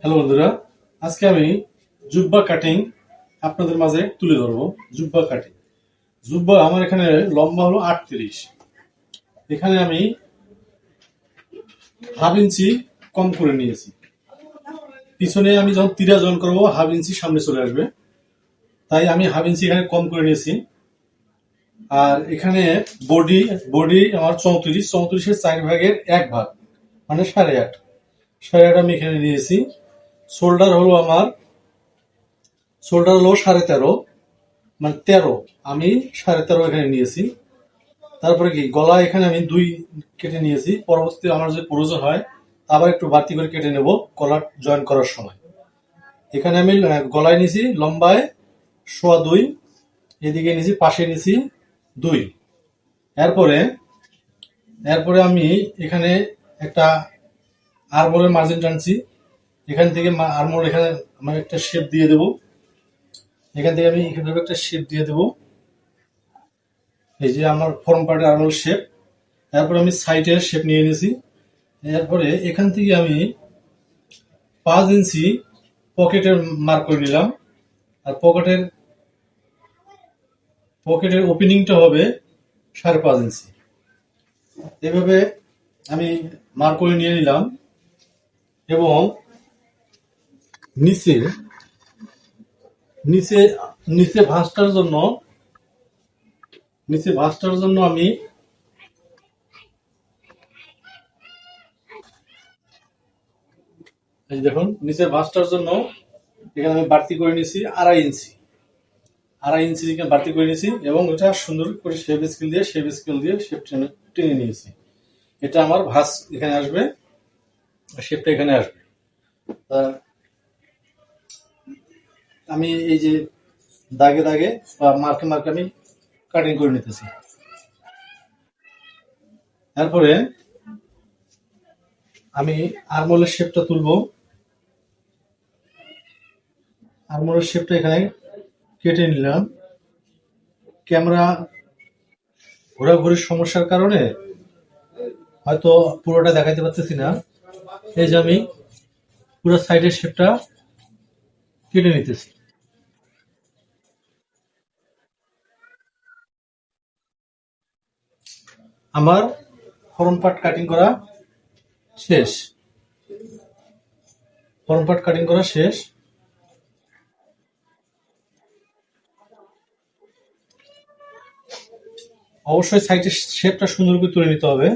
Hello বন্ধুরা, আজকে আমি জুব্বা কাটিং আপনাদের মাঝে তুলে ধরবো। জুব্বা কাটিং, জুব্বা আমার এখানে লম্বা হলো 38। এখানে আমি হাফ ইঞ্চি কম করে নিয়েছি। পিছনে আমি যখন তিরা জয়েন করবো হাফ ইঞ্চি সামনে চলে আসবে, তাই আমি হাফ ইঞ্চি এখানে কম করে নিয়েছি। আর এখানে বডি বডি আমার 34-34-এর 4 ভাগের 1 ভাগ, মানে 8.5। 8.5 আমি এখানে নিয়েছি। শোল্ডার হলো আমার শোল্ডার হলো 13.5, মানে 13। আমি 13.5 এখানে নিয়েছি। তারপরে কি গলা এখানে আমি 2 কেটে নিয়েছি। পরবর্তীতে আমার যদি প্রয়োজন হয় আবার একটু বাড়তি করে কেটে নেব গলা জয়েন করার সময়। এখানে আমি গলায় নিয়েছি লম্বায় 2.25, এদিকে নিয়েছি পাশে নিয়েছি 2। এরপরে এরপরে আমি এখানে একটা আরমোলের মার্জিন টানছি। এখান থেকে আরমোল এখানে আমি একটা শেপ দিয়ে দেব। এখান থেকে আমি এখানে একটা শেপ দিয়ে দেব। এই যে আমার ফর্ম পার্টের আরমোল শেপ। তারপরে আমি সাইডের শেপ নিয়ে নিয়েছি। এরপরে এখান থেকে আমি 5 ইঞ্চি পকেটের মার্ক করে নিলাম। আর পকেটের ওপেনিংটা হবে 5.5 ইঞ্চি। এভাবে আমি মার্ক করে নিয়ে নিলাম। এবং নিচে নিচে নিচে ভাঁজটার জন্য আমি এই দেখুন, নিচের ভাঁজটার জন্য এখানে আমি বাড়তি করে নিয়েছি 2.5 ইঞ্চি। 2.5 ইঞ্চি এখানে বাড়তি করে নিয়েছি এবং ওটা সুন্দর করে শেপ স্কেল দিয়ে শেপ টেনে নিয়েছি। এটা আমার ভাঁজ এখানে আসবে, শেপটা এখানে আসবে। আমি এই যে দাগে দাগে বা মার্কে মার্কে আমি কাটিং করে নিতেছি। তারপরে আমি আরমোলের শেপটা তুলবো। আরমোলের শেপটা এখানে কেটে নিলাম। ক্যামেরা ঘোরাঘুরির সমস্যার কারণে হয়তো পুরোটা দেখাতে পারতেছি না। এই যে আমি পুরো সাইডের শেপটা কেটে নিতেছি। আমার ফ্রন্ট পার্ট কাটিং করা শেষ। অবশ্যই সাইডের শেপটা সুন্দর করে তুলে নিতে হবে।